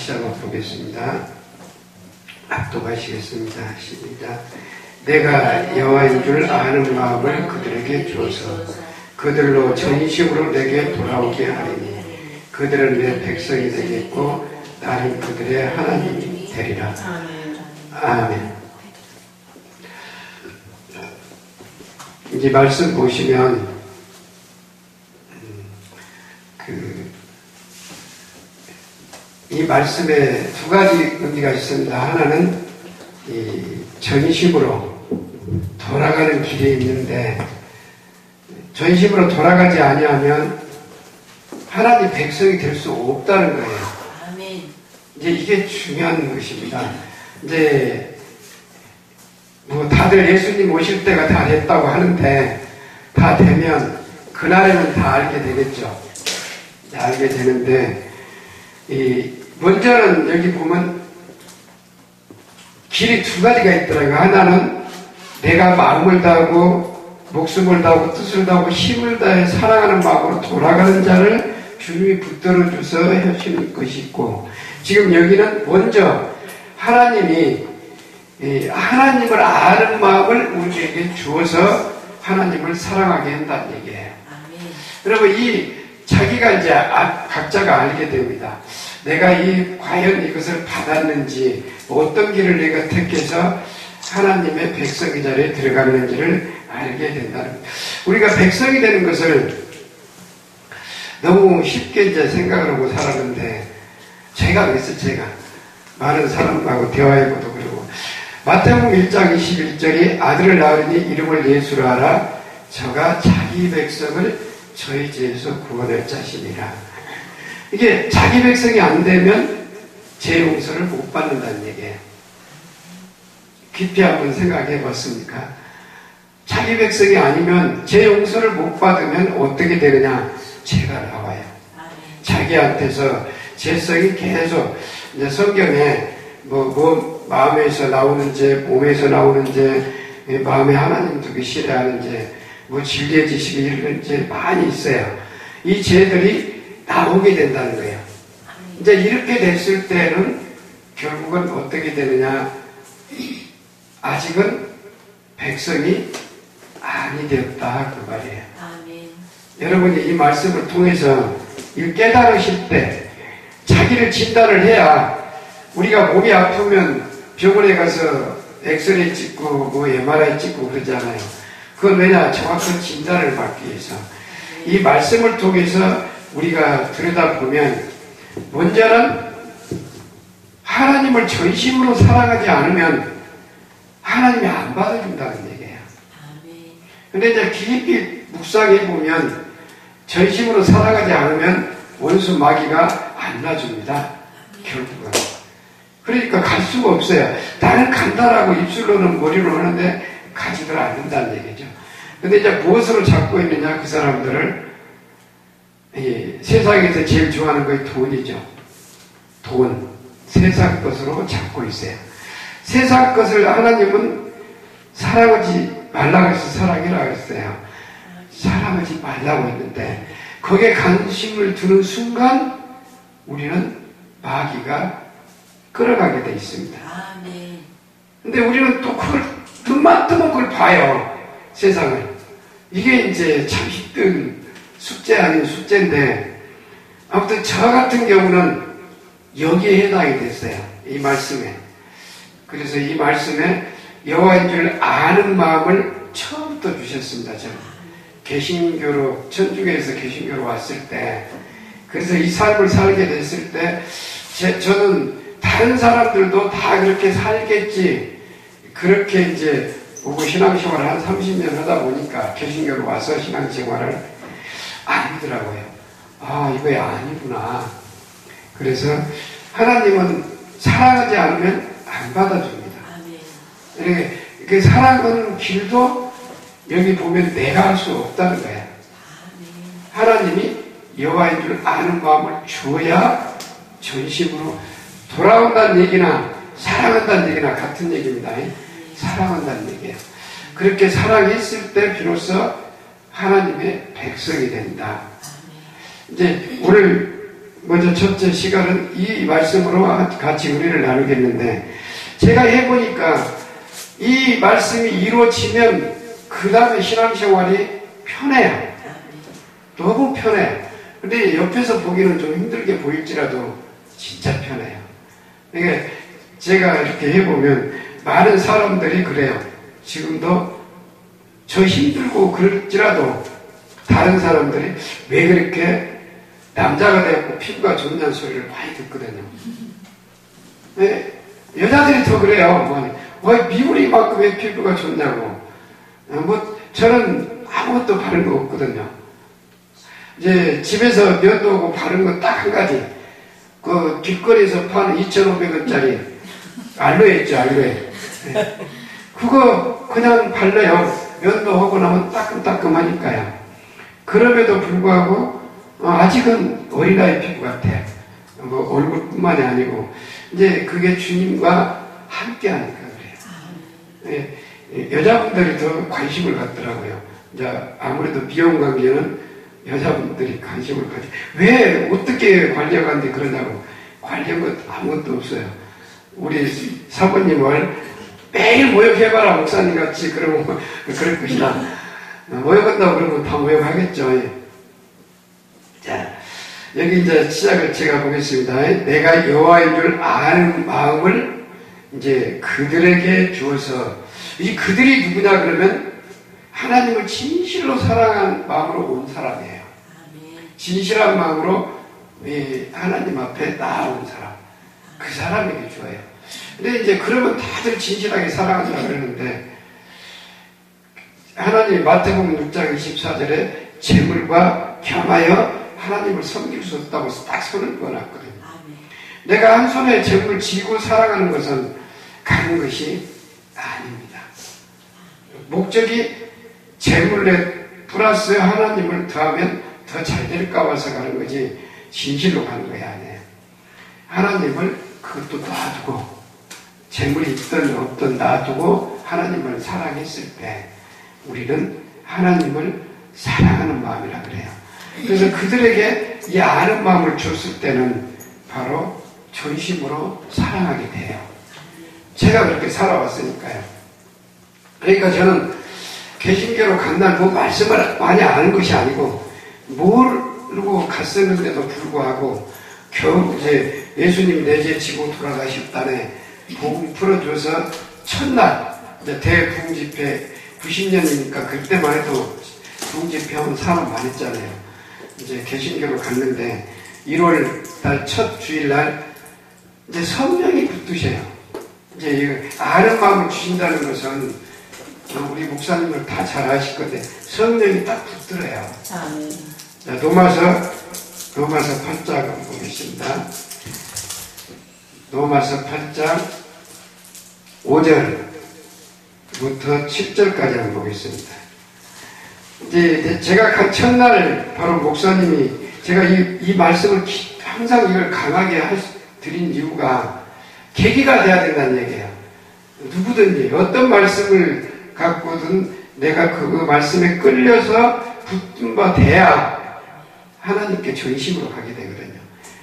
다시 한번 보겠습니다. 압독하시겠습니다. 시작. 내가 여호와인 줄 아는 마음을 그들에게 주어서 그들로 전심으로 내게 돌아오게 하리니 그들은 내 백성이 되겠고 나는 그들의 하나님이 되리라. 아멘. 이제 말씀 보시면 이 말씀에 두 가지 의미가 있습니다. 하나는 이 전심으로 돌아가는 길이 있는데 전심으로 돌아가지 아니하면 하나님 백성이 될 수 없다는 거예요. 아멘. 이제 이게 중요한 것입니다. 이제 뭐 다들 예수님 오실 때가 다 됐다고 하는데 다 되면 그날에는 다 알게 되겠죠. 알게 되는데 먼저는 여기 보면 길이 두 가지가 있더라고요. 하나는 내가 마음을 다하고 목숨을 다하고 뜻을 다하고 힘을 다해 사랑하는 마음으로 돌아가는 자를 주님이 붙들어 주서 해주시는 것이 있고, 지금 여기는 먼저 하나님이 하나님을 아는 마음을 우리에게 주어서 하나님을 사랑하게 한다는 얘기예요. 여러분, 자기가 이제 각자가 알게 됩니다. 내가 과연 이것을 받았는지, 어떤 길을 내가 택해서 하나님의 백성의 자리에 들어갔는지를 알게 된다는 거예요. 우리가 백성이 되는 것을 너무 쉽게 이제 생각을 하고 살았는데, 제가 많은 사람하고 대화해보도 그러고, 마태복음 1장 21절이 아들을 낳으니 이름을 예수로 하라. 저가 자기 백성을 저희 죄에서 구원할 자신이라. 이게 자기 백성이 안 되면 죄 용서를 못 받는다는 얘기예요. 깊이 한번 생각해 봤습니까? 자기 백성이 아니면 죄 용서를 못 받으면 어떻게 되느냐? 죄가 나와요. 자기한테서 죄성이 계속, 이제 성경에 마음에서 나오는 죄, 몸에서 나오는 죄, 마음에 하나님 두기 싫어하는 죄, 진리의 지식이 이런 죄 많이 있어요. 이 죄들이 나오게 된다는 거예요. 이제 이렇게 됐을 때는 결국은 어떻게 되느냐? 아직은 백성이 아니 되었다, 그 말이에요. 아멘. 여러분이 이 말씀을 통해서 깨달으실 때 자기를 진단을 해야, 우리가 몸이 아프면 병원에 가서 엑스레이 찍고 MRI 찍고 그러잖아요. 그건 왜냐? 정확한 진단을 받기 위해서. 이 말씀을 통해서 우리가 들여다보면, 먼저는 하나님을 전심으로 사랑하지 않으면 하나님이 안 받아준다는 얘기예요. 근데 이제 깊이 묵상해보면 전심으로 사랑하지 않으면 원수 마귀가 안 놔줍니다. 결국은. 그러니까 갈 수가 없어요. 나는 간다라고 입술로는 머리로 하는데 가지들 않는다는 얘기죠. 근데 이제 무엇으로 잡고 있느냐, 그 사람들을. 세상에서 제일 좋아하는 것이 돈이죠. 돈. 세상 것으로 잡고 있어요. 세상 것을 하나님은 사랑하지 말라고 해서 사랑이라고 했어요. 사랑하지 말라고 했는데, 거기에 관심을 두는 순간 우리는 마귀가 끌어가게 돼 있습니다. 근데 우리는 또 그걸 눈만 뜨면 그걸 봐요. 세상을. 이게 이제 참 힘든 숙제 아닌 숙제인데, 아무튼 저 같은 경우는 여기에 해당이 됐어요. 이 말씀에. 그래서 이 말씀에 여호와인 줄 아는 마음을 처음부터 주셨습니다. 저는 개신교로, 천주교에서 개신교로 왔을 때, 그래서 이 삶을 살게 됐을 때 저는 다른 사람들도 다 그렇게 살겠지, 그렇게 이제 보고 신앙생활을 한 30년 하다 보니까, 개신교로 와서 신앙생활을 아니더라고요. 이거 아니구나. 그래서 하나님은 사랑하지 않으면 안 받아줍니다. 이렇게 그 사랑하는 길도 여기 보면 내가 할 수 없다는 거예요. 하나님이 여호와인 줄 아는 마음을 주어야 전심으로 돌아온다는 얘기나 사랑한다는 얘기나 같은 얘기입니다. 사랑한다는 얘기예요. 그렇게 사랑했을 때 비로소 하나님의 백성이 된다. 이제 오늘 먼저 첫째 시간은 이 말씀으로 같이 우리를 나누겠는데, 제가 해보니까 이 말씀이 이루어지면 그 다음에 신앙생활이 편해요. 너무 편해요. 근데 옆에서 보기는 좀 힘들게 보일지라도 진짜 편해요. 그러니까 제가 이렇게 해보면 많은 사람들이 그래요. 지금도 저 힘들고 그럴지라도 다른 사람들이 왜 그렇게 남자가 되었고 피부가 좋냐는 소리를 많이 듣거든요. 네, 여자들이 더 그래요. 미우리만큼 왜 피부가 좋냐고. 저는 아무것도 바른 거 없거든요. 이제 집에서 면도 오고 바른 거 딱 한 가지. 그 길거리에서 파는 2,500원짜리 알로에 있죠, 알로에. 네. 그거 그냥 발라요. 면도 하고 나면 따끔따끔하니까요. 그럼에도 불구하고 아직은 어린아이 피부 같아요. 얼굴뿐만이 아니고 이제 그게 주님과 함께 하니까 그래요. 네. 여자분들이 더 관심을 갖더라고요. 이제 아무래도 미용 관계는 여자분들이 관심을 가지. 왜 어떻게 관리하는데 그러냐고. 관리한 것 아무것도 없어요. 우리 사모님을 매일 모욕해봐라 목사님 같이 그러면 그럴 것이다. 모욕한다고 그러면 다 모욕하겠죠. 자, 여기 이제 시작을 제가 보겠습니다. 내가 여호와인 줄 아는 마음을 이제 그들에게 주어서, 이 그들이 누구냐 그러면 하나님을 진실로 사랑하는 마음으로 온 사람이에요. 진실한 마음으로 하나님 앞에 나아온 사람, 그 사람에게 주어요. 근데 이제 그러면 다들 진실하게 사랑한다 그러는데, 하나님 마태복음 6장 24절에 재물과 겸하여 하나님을 섬길 수 없다고 딱 손을 그어놨거든요. 내가 한 손에 재물을 쥐고 사랑하는 것은 가는 것이 아닙니다. 목적이 재물에 플러스 하나님을 더하면 더 잘 될까 봐서 가는 거지 진실로 가는 거야 아니에요. 하나님을 그것도 놔두고, 재물이 있든 없든 놔두고 하나님을 사랑했을 때 우리는 하나님을 사랑하는 마음이라 그래요. 그래서 그들에게 이 아는 마음을 줬을 때는 바로 전심으로 사랑하게 돼요. 제가 그렇게 살아왔으니까요. 그러니까 저는 개신교로 간 날 말씀을 많이 아는 것이 아니고 모르고 갔었는데도 불구하고 겨우 이제 예수님 내재 지고 돌아가셨다네 복음 풀어줘서 첫날 이제 대부흥집회 90년이니까 그때만 해도 부흥집회 하면 사람 많았잖아요. 이제 개신교로 갔는데 1월 달 첫 주일날 이제 성령이 붙으셔요. 이제 아는 마음을 주신다는 것은 우리 목사님을 다 잘 아실 건데 성령이 딱 붙더래요. 자, 로마서 8장 보겠습니다. 로마서 8장 5절부터 7절까지 한번 보겠습니다. 이제 제가 간 첫날 바로 목사님이 제가 이 말씀을 항상 이걸 강하게 드린 이유가 계기가 돼야 된다는 얘기예요. 누구든지 어떤 말씀을 갖고든 내가 그 말씀에 끌려서 붙은 바 돼야 하나님께 전심으로 가게 되거든요.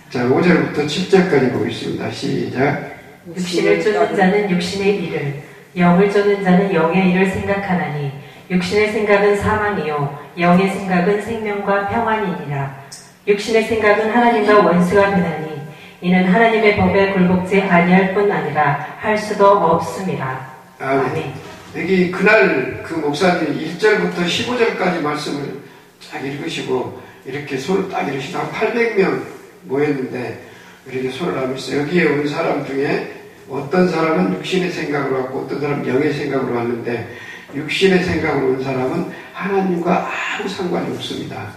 자, 5절부터 7절까지 보겠습니다. 시작. 육신을 쫓는 자는 육신의 일을, 영을 쫓는 자는 영의 일을 생각하나니 육신의 생각은 사망이요 영의 생각은 생명과 평안이니라. 육신의 생각은 하나님과 원수가 되나니 이는 하나님의 법에 굴복지 아니할 뿐 아니라 할 수도 없음이라. 아멘. 여기 그날 그 목사님이 1절부터 15절까지 말씀을 쫙 읽으시고 이렇게 손을 딱 이러시다 한 800명 모였는데 이렇게 손을 나누셨어요. 여기에 온 사람 중에 어떤 사람은 육신의 생각으로 왔고 어떤 사람은 영의 생각으로 왔는데 육신의 생각으로 온 사람은 하나님과 아무 상관이 없습니다.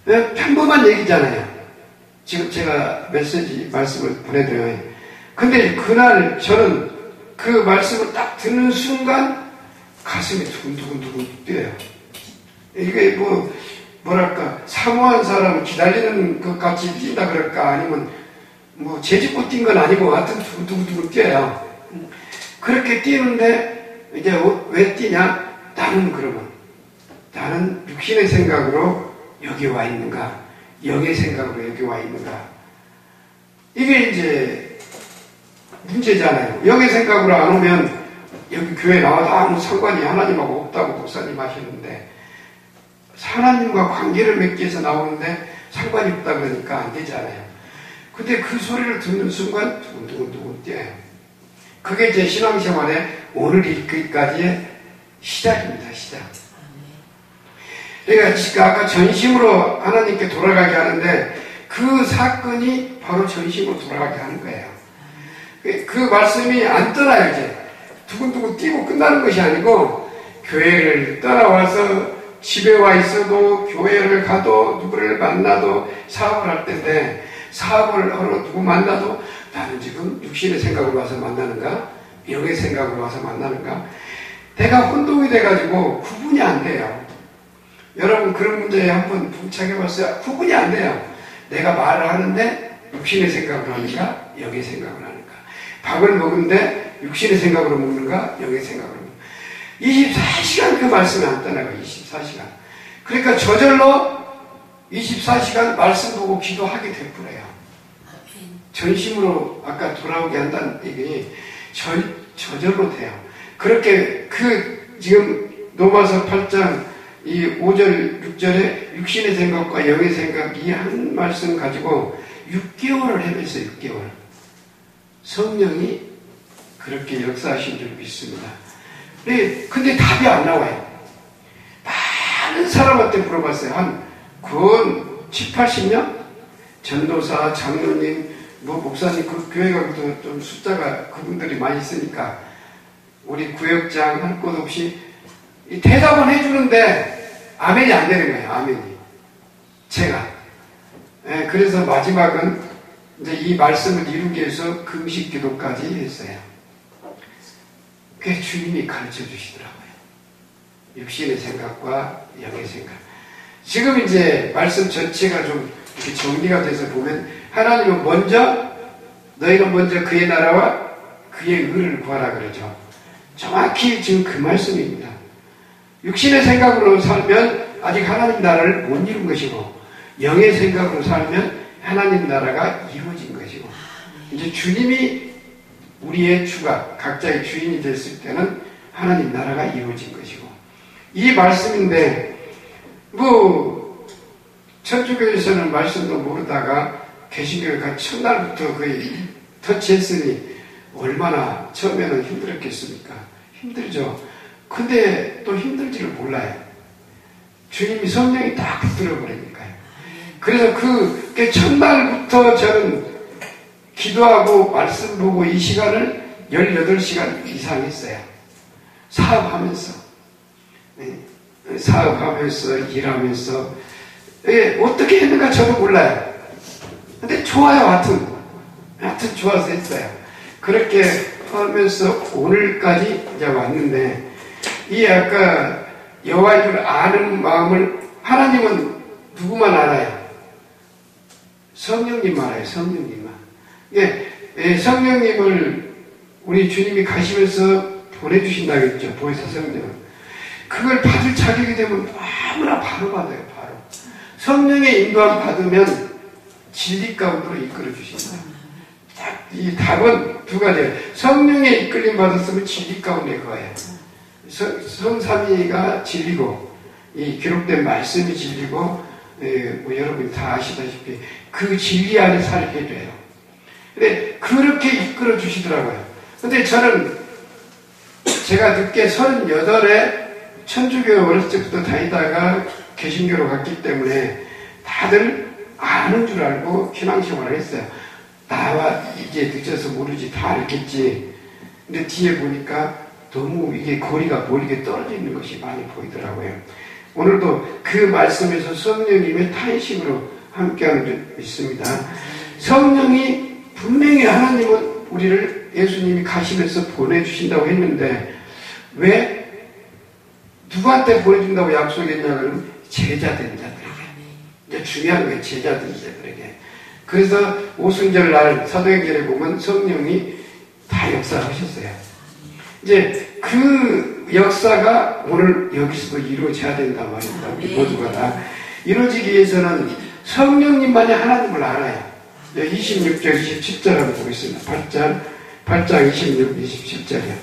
평범한 얘기잖아요. 지금 제가 말씀을 보내드려요. 근데 그날 저는 그 말씀을 딱 듣는 순간 가슴이 두근두근 뛰어요. 이게 뭐랄까 사모한 사람 기다리는 것 같이 뛴다 그럴까 아니면 재짓고 뛴 건 아니고 하여튼 두근두근 뛰어요. 그렇게 뛰는데 이제 왜 뛰냐? 나는 육신의 생각으로 여기 와 있는가? 영의 생각으로 여기 와 있는가? 이게 이제 문제잖아요. 영의 생각으로 안 오면 여기 교회 나와도 아무 상관이 하나님하고 없다고 목사님 하시는데, 하나님과 관계를 맺기 위해서 나오는데 상관이 없다 그러니까 안 되잖아요. 근데 그 소리를 듣는 순간 두근두근 뛰어요. 그게 제 신앙생활의 오늘 이기까지의 시작입니다. 시작. 그러니까 아까 전심으로 하나님께 돌아가게 하는데, 그 사건이 바로 전심으로 돌아가게 하는 거예요. 그 말씀이 안 떠나요. 이제 두근두근 뛰고 끝나는 것이 아니고, 교회를 떠나와서 집에 와 있어도, 교회를 가도, 누구를 만나도, 사업을 할 때인데, 사업을 하러 누구 만나도 나는 지금 육신의 생각으로 와서 만나는가? 영의 생각으로 와서 만나는가? 내가 혼동이 돼가지고 구분이 안 돼요. 여러분 그런 문제에 한번 부착해봤어요? 구분이 안 돼요. 내가 말을 하는데 육신의 생각으로 하는가? 영의 생각으로 하는가? 밥을 먹는데 육신의 생각으로 먹는가? 영의 생각으로 먹는가? 24시간 그 말씀이 안 떠나가요. 24시간. 그러니까 저절로 24시간 말씀 보고 기도하게 되풀어요. 전심으로 아까 돌아오게 한다는 얘기 저절로 돼요. 그렇게 지금 로마서 8장 이 5절 6절에 육신의 생각과 영의 생각 이 한 말씀 가지고 6개월을 헤맸어요. 6개월. 성령이 그렇게 역사하신 줄 믿습니다. 근데 답이 안 나와요. 많은 사람한테 물어봤어요. 한 7, 80년? 전도사, 장로님, 목사님, 그 교회 가도 좀 숫자가 그분들이 많이 있으니까 우리 구역장 할 것 없이 대답은 해주는데 아멘이 안 되는 거예요. 아멘이. 제가. 그래서 마지막은 이제 이 말씀을 이루기 위해서 금식 기도까지 했어요. 그게 주님이 가르쳐 주시더라고요. 육신의 생각과 영의 생각. 지금 이제 말씀 전체가 좀 이렇게 정리가 돼서 보면, 하나님은 너희는 먼저 그의 나라와 그의 의를 구하라 그러죠. 정확히 지금 그 말씀입니다. 육신의 생각으로 살면 아직 하나님 나라를 못 이룬 것이고, 영의 생각으로 살면 하나님 나라가 이루어진 것이고, 이제 주님이 우리의 주가, 각자의 주인이 됐을 때는 하나님 나라가 이루어진 것이고, 이 말씀인데, 천주교에서는 말씀도 모르다가 개신교가 첫날부터 거의 터치했으니 얼마나 처음에는 힘들었겠습니까? 힘들죠. 근데 또 힘들지를 몰라요. 주님이 성령이 딱 붙들어 버리니까요. 그래서 그게 첫날부터 저는 기도하고 말씀 보고 이 시간을 18시간 이상 했어요. 사업하면서. 사업하면서, 일하면서. 어떻게 했는가 저도 몰라요. 근데 좋아요, 하여튼 좋아서 했어요. 그렇게 하면서 오늘까지 이제 왔는데, 이 아까 여호와의 줄 아는 마음을, 하나님은 누구만 알아요? 성령님 알아요, 성령님만. 성령님을 우리 주님이 가시면서 보내주신다겠죠, 보혜사 성령을. 그걸 받을 자격이 되면 아무나 바로 받아요, 바로. 성령의 인도함 받으면 진리 가운데로 이끌어 주신다. 이 답은 두 가지예요. 성령의 이끌림 받았으면 진리 가운데 거예요. 성삼위가 진리고, 이 기록된 말씀이 진리고, 여러분이 다 아시다시피 그 진리 안에 살게 돼요. 근데 그렇게 이끌어 주시더라고요. 근데 저는 제가 늦게 38에 천주교 어렸을 때부터 다니다가 개신교로 갔기 때문에 다들 아는 줄 알고 신앙생활을 했어요. 나와 이제 늦어서 모르지 다 알겠지. 근데 뒤에 보니까 너무 이게 거리가 멀게 떨어져 있는 것이 많이 보이더라고요. 오늘도 그 말씀에서 성령님의 탄식으로 함께하는 줄 믿습니다. 성령이 분명히 하나님은 우리를 예수님이 가시면서 보내주신다고 했는데, 왜 누구한테 보내준다고 약속했냐면 제자된 자들에게. 이제 중요한 거예요. 제자된 자들에게. 그래서 오순절 날 사도행전에 보면 성령이 다 역사하셨어요. 이제 그 역사가 오늘 여기서도 이루어져야 된단 말입니다. 우리 모두가 다. 이루어지기 위해서는 성령님만이 하나님을 알아요. 26절, 27절 한번 보겠습니다. 8장 26, 27절이요.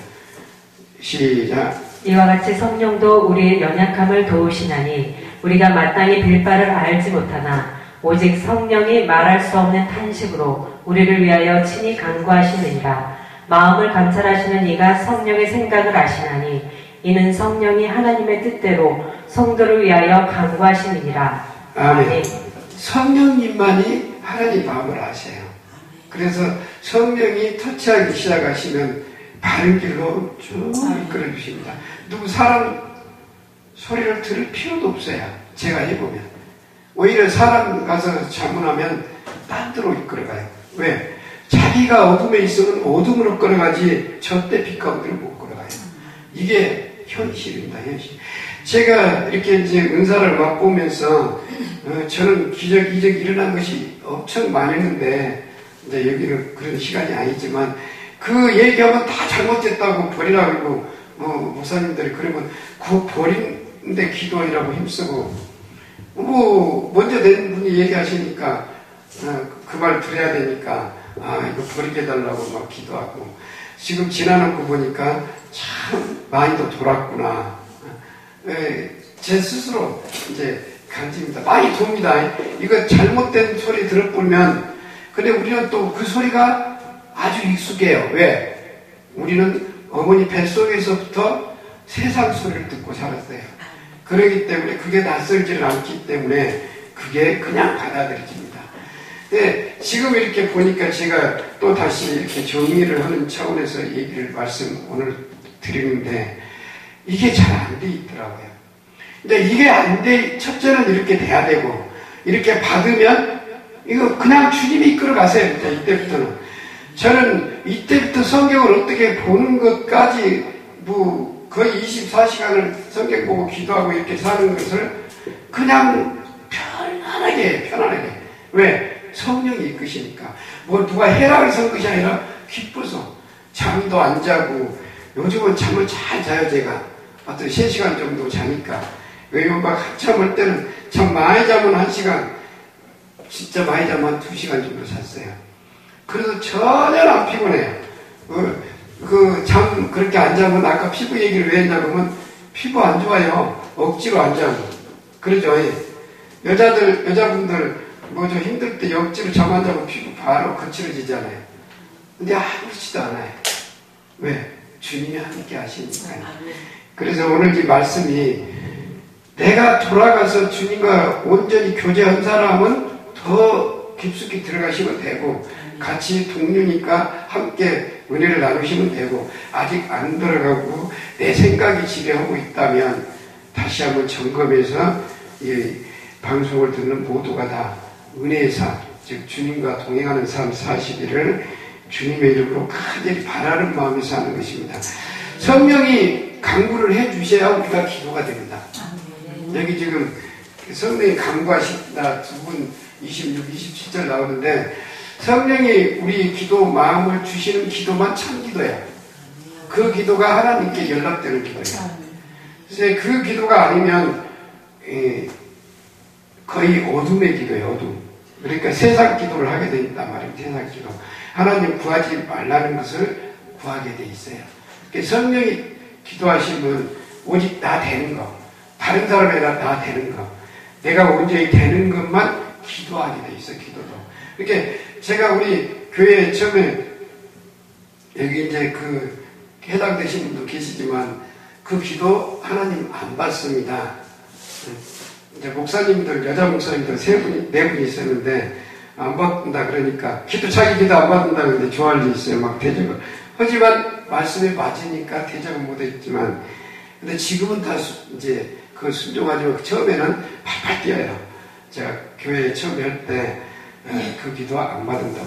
시작. 이와 같이 성령도 우리의 연약함을 도우시나니 우리가 마땅히 빌 바를 알지 못하나 오직 성령이 말할 수 없는 탄식으로 우리를 위하여 친히 간구하시느니라. 마음을 감찰하시는 이가 성령의 생각을 아시나니 이는 성령이 하나님의 뜻대로 성도를 위하여 간구하시느니라. 아멘. 성령님만이 하나님 마음을 아세요. 그래서 성령이 터치하기 시작하시면 바른 길로 쭉 이끌어 주십니다. 누구 사람 소리를 들을 필요도 없어요. 제가 해보면 오히려 사람 가서 자문하면 딴 데로 이끌어가요. 왜? 자기가 어둠에 있으면 어둠으로 끌어가지 절대 빛 가운데로 못 끌어가요. 이게 현실입니다. 현실. 제가 이렇게 이제 은사를 맛보면서 저는 기적 일어난 것이 엄청 많았는데 이제 여기는 그런 시간이 아니지만 그 얘기하면 다 잘못됐다고 버리라고 목사님들이 그러면 그 버리는데 기도하라고 힘쓰고 먼저 낸 분이 얘기하시니까 그 말 들어야 되니까 이거 버리게 해달라고 막 기도하고 지금 지나놓고 보니까 참 많이도 돌았구나. 제 스스로 이제 간증입니다. 많이 돕니다. 이거 잘못된 소리 들어보면 근데 우리는 또 그 소리가 아주 익숙해요. 왜? 우리는 어머니 뱃속에서부터 세상 소리를 듣고 살았어요. 그러기 때문에 그게 낯설지를 않기 때문에 그게 그냥 받아들여집니다. 근데 지금 이렇게 보니까 제가 또 다시 이렇게 정리를 하는 차원에서 말씀 오늘 드리는데 이게 잘 안 돼 있더라고요. 근데 이게 안 돼, 첫째는 이렇게 돼야 되고 이렇게 받으면 이거 그냥 주님이 이끌어 가세요. 이때부터는. 저는 이때부터 성경을 어떻게 보는 것까지 거의 24시간을 성경 보고 기도하고 이렇게 사는 것을 그냥 편안하게 왜? 성령이 이끄시니까 누가 해라 해서 것이 아니라 기뻐서 잠도 안 자고 요즘은 잠을 잘 자요. 제가 어떤 3시간 정도 자니까 왜냐면 막 한참 할 때는 참 많이 자면 1시간 진짜 많이 자면 2시간 정도 잤어요. 그래서 전혀 안 피곤해요. 잠 그렇게 안 자면 아까 피부 얘기를 왜 했냐 그러면 피부 안 좋아요. 억지로 안 자고. 그러죠. 여자분들 좀 힘들 때 억지로 잠 안 자고 피부 바로 거칠어지잖아요. 근데 아무렇지도 않아요. 왜? 주님이 함께 하시니까요. 그래서 오늘 이 말씀이 내가 돌아가서 주님과 온전히 교제한 사람은 더 깊숙이 들어가시면 되고 같이 동료니까 함께 은혜를 나누시면 되고 아직 안 들어가고 내 생각이 지배하고 있다면 다시 한번 점검해서 이 방송을 듣는 모두가 다 은혜의 삶, 즉 주님과 동행하는 삶 사시기를 주님의 이름으로 간절히 바라는 마음에서 하는 것입니다. 성령이 강구를 해주셔야 우리가 기도가 됩니다. 여기 지금 성령이 강구하신다 두 분 26, 27절 나오는데 성령이 우리 기도 마음을 주시는 기도만 참 기도예요. 그 기도가 하나님께 연락되는 기도예요. 그래서 그 기도가 아니면 거의 어둠의 기도예요. 어둠. 그러니까 세상 기도를 하게 된단 말이에요. 세상 기도. 하나님 구하지 말라는 것을 구하게 돼 있어요. 그러니까 성령이 기도하시면 오직 나 되는 거, 다른 사람에다 나 되는 거, 내가 온전히 되는 것만 기도하게 돼 있어. 기도도. 이렇게 제가 우리 교회에 처음에 여기 이제 그 해당되신 분도 계시지만 그 기도 하나님 안 받습니다. 이제 목사님들, 여자 목사님들 네 분이 있었는데 안 받는다 그러니까 자기 기도 안 받는다 그러는데 좋아할 일 있어요. 막 대적을. 하지만 말씀에 맞으니까 대적은 못했지만 근데 지금은 다 이제 그 순종하지만 처음에는 팔팔 뛰어요. 제가 교회에 처음에 할 때 그 기도 안 받는다고.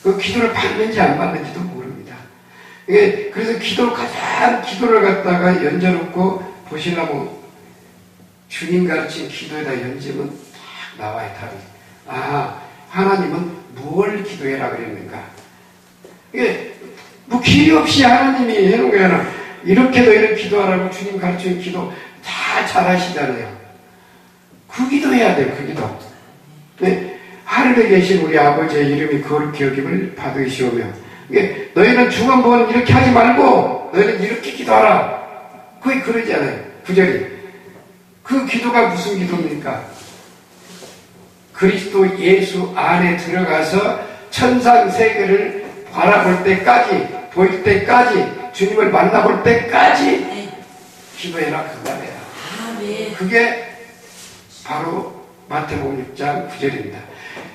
그 기도를 받는지 안 받는지도 모릅니다. 그래서 기도를 갖다가 연저롭고 보시려면 주님 가르친 기도에다 연지면 딱 나와요, 답이. 하나님은 무엇을 기도해라 그랬는가. 이게 길이 없이 하나님이 해놓은 게 아니라 이렇게도 이렇게 기도하라고 주님 가르친 기도 다 잘하시잖아요. 그 기도 해야 돼요, 그 기도. 네? 하늘에 계신 우리 아버지의 이름이 거룩히 여김을 받으시오며. 이게 너희는 중언부언 이렇게 하지 말고 너희는 이렇게 기도하라. 거의 그러지 않아요. 9절이. 그 기도가 무슨 기도입니까? 그리스도 예수 안에 들어가서 천상세계를 바라볼 때까지, 보일 때까지, 주님을 만나볼 때까지 기도해라 그 말이에요. 그게 바로 마태복음 6장 9절입니다.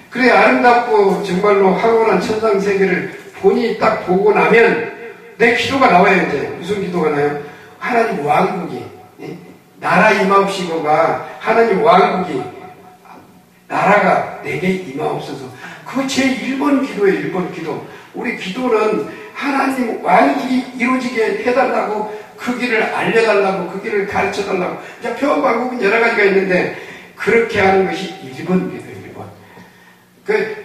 그래 아름답고 정말로 황홀한 천상세계를 본인이 딱 보고 나면 내 기도가 나와요. 이제 무슨 기도가 나요? 하나님 왕국이 나라 임하옵시고가 하나님 왕국이 나라가 내게 임하옵소서. 그거 제 1번 기도예요. 1번 기도. 우리 기도는 하나님 왕국이 이루어지게 해달라고 그 길을 알려달라고 그 길을 가르쳐달라고. 이제 표현 방법은 여러 가지가 있는데 그렇게 하는 것이 1번 기도예요. 1번.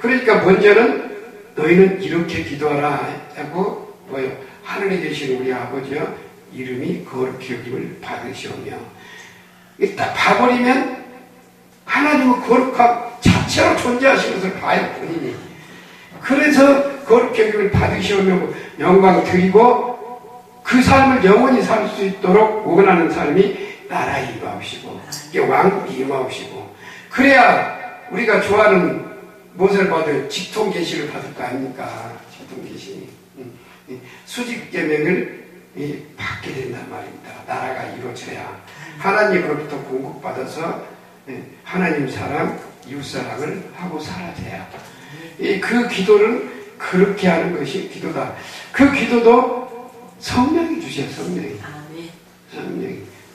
그러니까 먼저는 너희는 이렇게 기도하라 하고 뭐요? 하늘에 계신 우리 아버지여 이름이 거룩히 여김을 받으시오며. 딱 봐버리면 하나님은 거룩함 자체로 존재하신 것을 봐요, 본인이. 그래서 거룩히 여김을 받으시오며 영광 드리고 그 삶을 영원히 살 수 있도록 원하는 삶이 나라에 임하옵시고 왕국이 임하옵시고 그래야 우리가 좋아하는 무엇을 받을 직통계시를 받을 거 아닙니까? 직통계시. 수직계명을 받게 된단 말입니다. 나라가 이루어져야 하나님으로부터 공급받아서 하나님 사랑, 이웃사랑을 하고 살아야 그 기도를 그렇게 하는 것이 기도다. 그 기도도 성령이 주셔요.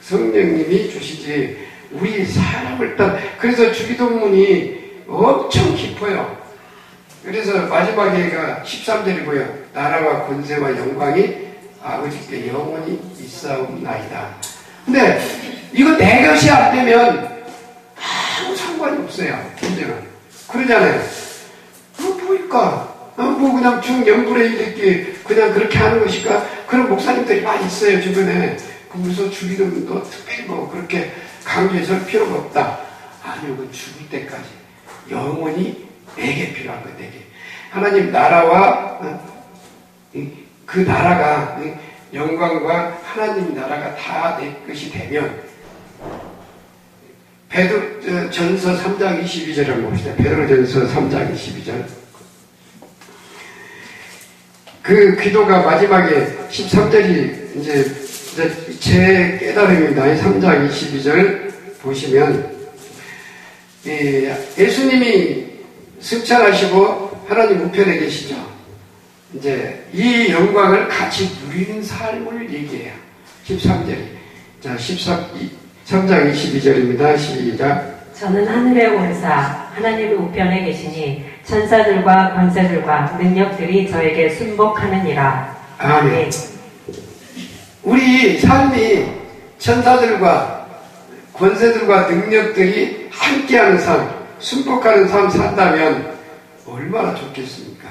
성령님이 주시지 우리 사람을 따라. 그래서 주기도문이 엄청 깊어요. 그래서 마지막에가 13절이고요. 나라와 권세와 영광이 아버지께 영원히 있사옵나이다. 근데 이거 내 것이 안 되면 아무 상관이 없어요. 문제는. 그러잖아요. 뭐일까? 뭐 그냥 중연불에 이렇게 그냥 그렇게 하는 것일까? 그런 목사님들이 많이 있어요. 주변에. 그래서 주기도문도 특별히 뭐 그렇게 강조해서 필요가 없다. 아니요. 그 죽을 때까지 영원히 내게 필요한 거예요. 내게. 하나님 나라와 그 나라가 영광과 하나님 나라가 다 내 것이 되면 베드로전서 3장 22절을 한번 봅시다. 베드로전서 3장 22절. 그 기도가 마지막에 13절이 이제 제 깨달음입니다. 3장 22절 보시면 예수님이 승천하시고 하나님 우편에 계시죠. 이제 이 영광을 같이 누리는 삶을 얘기해요. 13절이. 자, 3장 22절입니다. 시작. 저는 하늘에 오르사 하나님 우편에 계시니 천사들과 권세들과 능력들이 저에게 순복하느니라. 아멘. 우리 삶이 천사들과 권세들과 능력들이 함께하는 삶, 순복하는 삶 산다면 얼마나 좋겠습니까?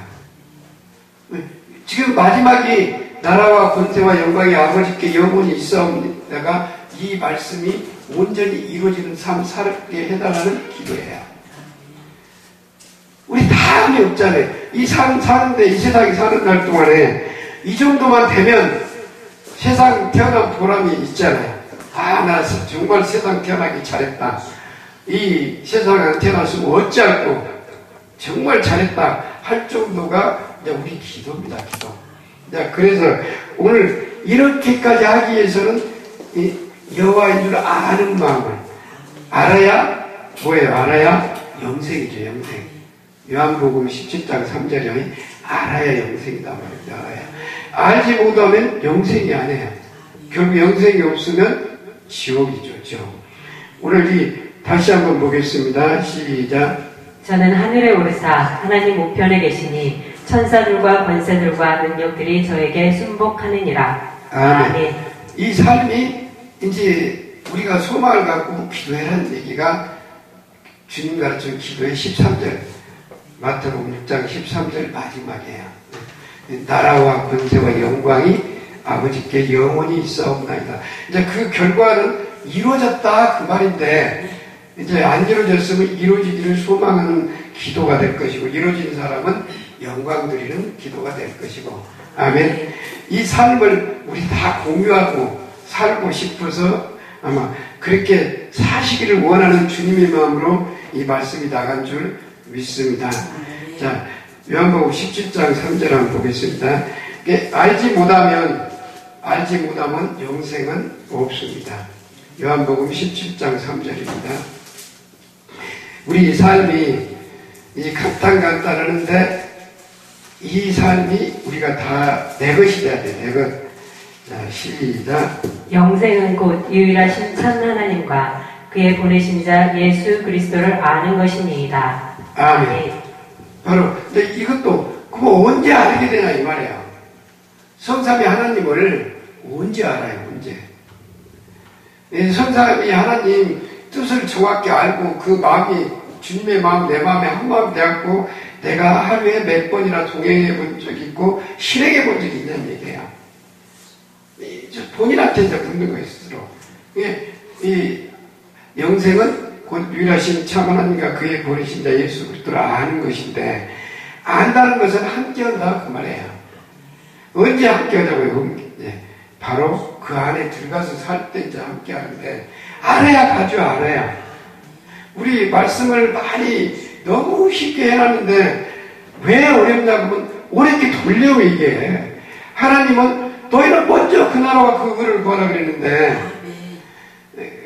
지금 마지막이 나라와 권세와 영광이 아버지께 영원히 있사옵니다가 이 말씀이 온전히 이루어지는 삶 살게 해달라는 기도예요. 우리 다음이 없잖아요. 이 삶 사는데 이 세상에 사는 날 동안에 이 정도만 되면 세상 태어난 보람이 있잖아요. 아, 나 정말 세상 태어나기 잘했다. 이 세상에 태어났으면 어찌할꼬 정말 잘했다 할 정도가 이제 우리 기도입니다. 기도. 그래서 오늘 이렇게까지 하기 위해서는 이 여호와인 줄 아는 마음을 알아야 뭐예요? 알아야 영생이죠. 영생. 요한복음 17장 3절에 알아야 영생이다 말입니다. 알아야. 알지 못하면 영생이 아니에요. 결국 영생이 없으면 지옥이죠. 지옥. 오늘 다시 한번 보겠습니다. 시작. 저는 하늘에 오르사 하나님 우편에 계시니 천사들과 권세들과 능력들이 저에게 순복하느니라. 아멘. 이 삶이 이제 우리가 소망을 갖고 기도해라는 얘기가 주님 가르친 기도의 13절 마태복음 6장 13절 마지막이에요. 나라와 권세와 영광이 아버지께 영원히 있사옵나이다. 이제 그 결과는 이루어졌다 그 말인데 이제 안 이루어졌으면 이루어지기를 소망하는 기도가 될 것이고 이루어진 사람은 영광 드리는 기도가 될 것이고 아멘. 이 삶을 우리 다 공유하고 살고 싶어서 아마 그렇게 사시기를 원하는 주님의 마음으로 이 말씀이 나간 줄 믿습니다. 자, 요한복음 17장 3절 한번 보겠습니다. 알지 못하면 영생은 없습니다. 요한복음 17장 3절입니다. 우리 삶이 이 간단하는데 이 삶이 우리가 다 내 것이 돼야 돼. 내 것. 자, 시작. 영생은 곧 유일하신 참 하나님과 그의 보내신 자 예수 그리스도를 아는 것이니이다. 아멘. 바로 근데 이것도 그거 언제 알게 되나 이 말이에요. 성삼위 하나님을 언제 알아요? 언제? 성삼위 하나님 뜻을 정확히 알고 그 마음이 주님의 마음 내 마음에 한 마음 되었고 내가 하루에 몇 번이나 동행해 본 적이 있고 실행해 본 적이 있는 얘기예요. 본인한테 이제 묻는 거예요, 스스로. 이 영생은 곧 유일하신 참 하나님과 그의 보내신 자 예수 그리스도를 아는 것인데 안다는 것은 함께한다 그 말이에요. 언제 함께하자고요? 바로 그 안에 들어가서 살 때 이제 함께하는데 알아야 가죠. 알아야. 우리 말씀을 많이 너무 쉽게 해놨는데 왜 어렵냐고 하면 어렵게 돌려 이게. 하나님은 너희는 먼저 그 나라와 그거를 구하라 그랬는데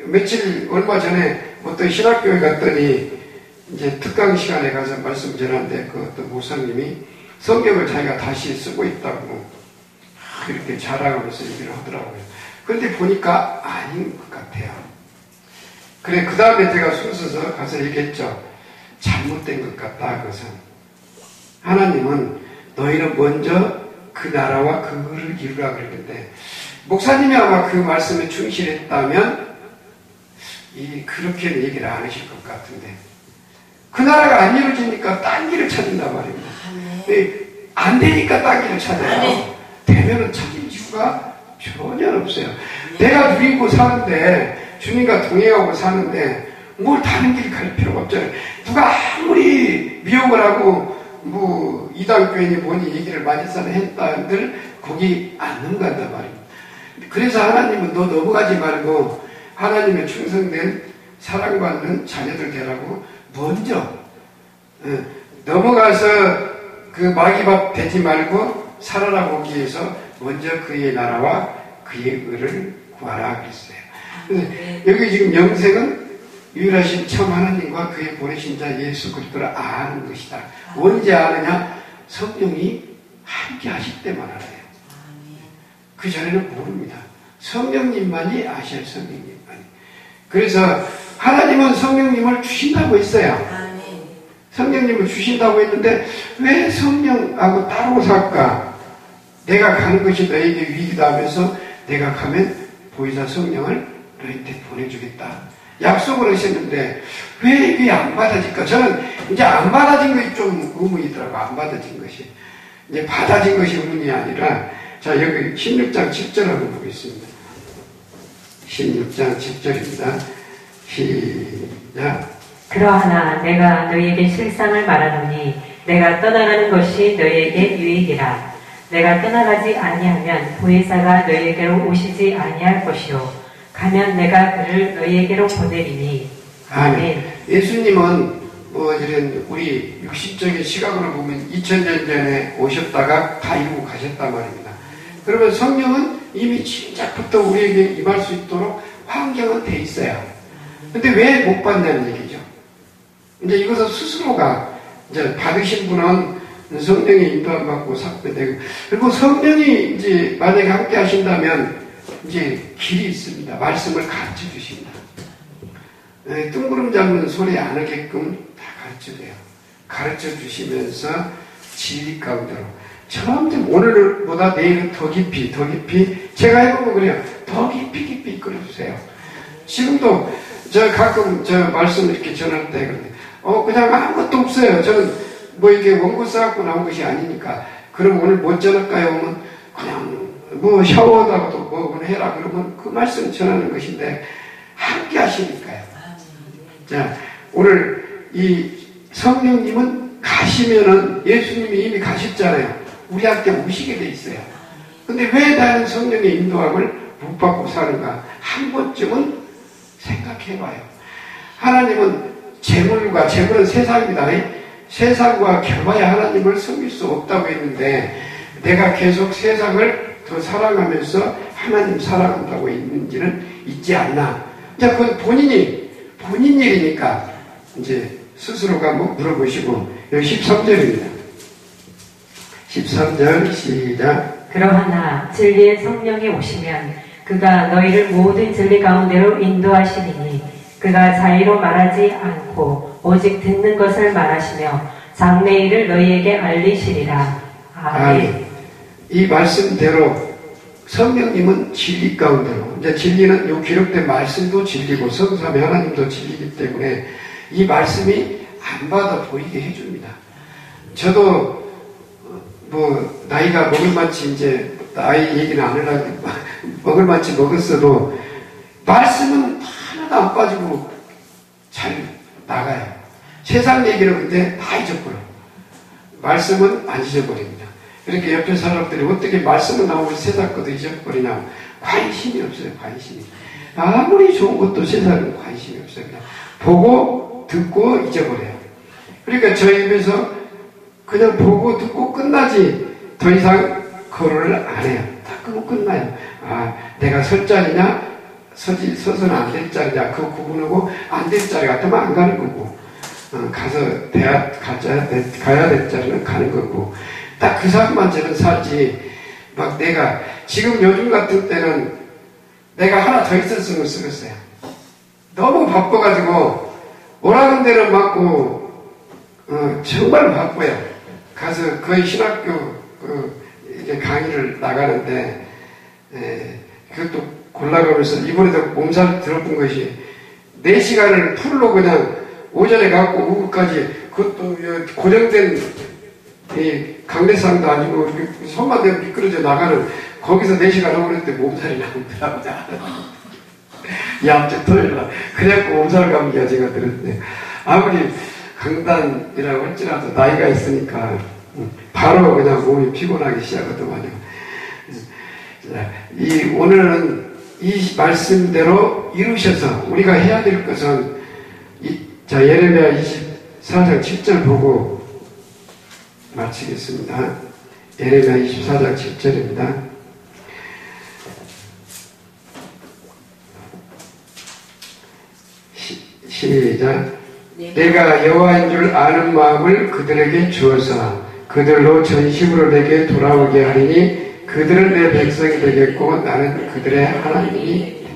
며칠 얼마 전에 어떤 신학교에 갔더니 이제 특강 시간에 가서 말씀 전하는데 그 어떤 목사님이 성경을 자기가 다시 쓰고 있다고 그렇게 자랑하면서 얘기를 하더라고요. 그런데 보니까 아닌 것 같아요. 그래 그 다음에 제가 숨서서 가서 얘기했죠. 잘못된 것 같다 그것은. 하나님은 너희는 먼저 그 나라와 그거를 이루라 그랬는데 목사님이 아마 그 말씀에 충실했다면 그렇게는 얘기를 안 하실 것 같은데 그 나라가 안 이루어지니까 딴 길을 찾는단 말입니다. 안 되니까 딴 길을 찾아요. 되면은 찾을 이유가 전혀 없어요. 내가 누리고 사는데 주님과 동행하고 사는데 뭘 다른 길 갈 필요가 없잖아요. 누가 아무리 미혹을 하고 뭐 이단교인이 뭐니 얘기를 많이 했다들 거기 안 넘어간단 말입니다. 그래서 하나님은 너 넘어가지 말고 하나님의 충성된 사랑받는 자녀들 되라고 먼저 넘어가서 그 마귀밥 되지 말고 살아라 보기 위해서 먼저 그의 나라와 그의 의를 구하라 그랬어요. 여기 지금 영생은 유일하신 참 하나님과 그의 보내신 자 예수 그리스도를 아는 것이다. 언제 아느냐? 성령이 함께 하실 때만 알아요. 그 전에는 모릅니다. 성령님만이 아셔요. 성령님만이. 그래서 하나님은 성령님을 주신다고 했어요. 성령님을 주신다고 했는데 왜 성령하고 따로 살까? 내가 가는 것이 너에게 위기다 하면서 내가 가면 보이사 성령을 너희한테 보내주겠다. 약속을 하셨는데 왜 이게 안 받아질까? 저는 이제 안 받아진 것이 좀 의문이더라고요. 안 받아진 것이. 이제 받아진 것이 의문이 아니라 자 여기 16장 10절 한번 보겠습니다. 16장 10절입니다. 시작. 그러하나 내가 너희에게 실상을 말하노니 내가 떠나가는 것이 너희에게 유익이라. 내가 떠나가지 아니하면 보혜사가 너희에게로 오시지 아니할 것이요 가면 내가 그를 너희에게로 보내리니. 아멘. 예수님은 뭐 이런 우리 육신적인 시각으로 보면 2000년 전에 오셨다가 다 이루고 가셨단 말입니다. 그러면 성령은 이미 시작부터 우리에게 임할 수 있도록 환경은 돼 있어요. 근데 왜 못 받냐는 얘기죠. 이제 이것은 스스로가 이제 받으신 분은 성령의 인도함 받고 삭배되고 그리고 성령이 이제 만약에 함께 하신다면 이제 길이 있습니다. 말씀을 가르쳐 주십니다. 뜬구름 잡는 소리 안 하게끔 다 가르쳐 줘요. 가르쳐 주시면서 진리 가운데로 점점 오늘보다 내일은 더 깊이 제가 해보면 그래요. 더 깊이 이끌어주세요. 지금도 저 가끔 저 말씀 이렇게 전할 때 그런데 그냥 아무것도 없어요. 저는 뭐 이게 원고 써갖고 나온 것이 아니니까 그럼 오늘 뭐 전할까요? 하면 그냥 뭐 샤워하다가도 뭐 해라 그러면 그 말씀 전하는 것인데 함께 하시니까요. 자 오늘 이 성령님은 가시면은 예수님이 이미 가셨잖아요. 우리한테 오시게 돼 있어요. 근데 왜 나는 성령의 인도함을 못 받고 사는가? 한 번쯤은 생각해봐요. 하나님은 재물은 세상입니다. 세상과 겨봐야 하나님을 섬길 수 없다고 했는데 내가 계속 세상을 더 사랑하면서 하나님 사랑한다고 있는지는 있지 않나. 자, 그건 본인 일이니까 이제 스스로가 뭐 물어보시고, 여기 13절입니다. 13절 시작. 그러하나 진리의 성령이 오시면 그가 너희를 모든 진리 가운데로 인도하시리니 그가 자의로 말하지 않고 오직 듣는 것을 말하시며 장래일을 너희에게 알리시리라. 아멘. 이 말씀대로 성령님은 진리 가운데로, 이제 진리는 요 기록된 말씀도 진리고 성삼위 하나님도 진리이기 때문에 이 말씀이 안 받아 보이게 해줍니다. 저도 뭐 나이가 먹을 만치 이제 나이 얘기는 안 하려고 먹을 만치 먹었어도 말씀은 하나도 안 빠지고 잘 나가요. 세상 얘기는 근데 다 잊어버려. 말씀은 안 잊어버립니다. 이렇게 옆에 사람들이 어떻게 말씀은 나오고 세상 것도 잊어버리냐. 관심이 없어요. 관심이. 아무리 좋은 것도 세상은 관심이 없어요. 그냥 보고 듣고 잊어버려요. 그러니까 저희 입에서 그냥 보고 듣고 끝나지 더 이상 거론을 안 해요. 다 끄고 끝나요. 아, 내가 설 자리냐 서서는 안 될 자리냐 그거 구분하고 안 될 자리 같으면 안 가는 거고 가서 가야 될 자리는 가는 거고 딱 그 사람만 저는 살지 막 내가 지금 요즘 같은 때는 내가 하나 더 있었으면 쓰겠어요. 너무 바빠가지고 오라는 데는 맞고 정말 바빠요. 가서 거의 신학교 이제 강의를 나가는데 그것도 골라가면서 이번에도 몸살 들어본 것이 4시간을 풀로 그냥 오전에 가고 오후까지 그것도 고정된 강대상도 아니고 손만 대면 미끄러져 나가는 거기서 4시간 하고 그랬는데 몸살이 나오더라고요. 야암주 토요일날 그래갖고 몸살 감기가 제가 들었는데 아무리 강단이라고 할지라도 나이가 있으니까 바로 그냥 몸이 피곤하기 시작하더만요. 오늘은 이 말씀대로 이루셔서 우리가 해야 될 것은 자 예레미야 24장 7절 보고 마치겠습니다. 예레미야 24장 7절입니다. 시작. 내가 여호와인 줄 아는 마음을 그들에게 주어서 그들로 전심으로 내게 돌아오게 하리니 그들은 내 백성이 되겠고 나는 그들의 하나님이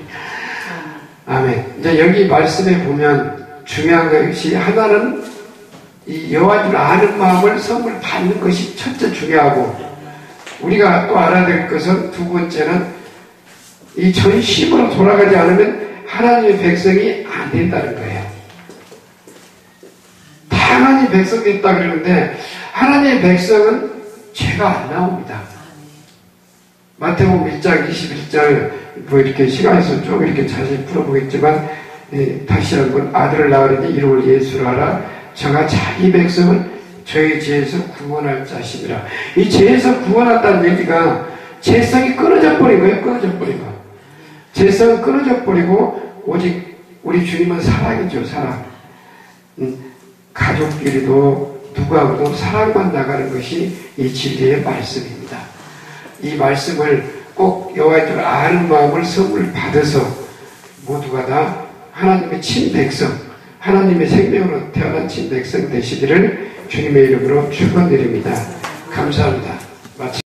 아멘. 이제 여기 말씀에 보면 중요한 것이 하나는 이 여호와인 줄 아는 마음을 선물 받는 것이 첫째 중요하고 우리가 또 알아야 될 것은 두 번째는 이 전심으로 돌아가지 않으면 하나님의 백성이 안 된다는 거예요. 다 하나님의 백성이 됐다 그러는데 하나님의 백성은 죄가 안 나옵니다. 마태복음 1장 21절 뭐 이렇게 시간에서 좀 이렇게 자세히 풀어보겠지만 다시 한번 아들을 낳으리니 이름을 예수로 하라. 저가 자기 백성을 죄의 죄에서 구원할 자시니라. 이 죄에서 구원한다는 얘기가 죄성이 끊어져 버린 거예요. 끊어져 버린 거. 죄성은 끊어져 버리고 오직 우리 주님은 사랑이죠. 사랑. 가족끼리도 누구하고도 사랑만 나가는 것이 이 진리의 말씀입니다. 이 말씀을 꼭 여호와의 줄 아는 마음을 선물 받아서 모두가 다 하나님의 친백성, 하나님의 생명으로 태어난 친백성 되시기를 주님의 이름으로 축원드립니다. 감사합니다.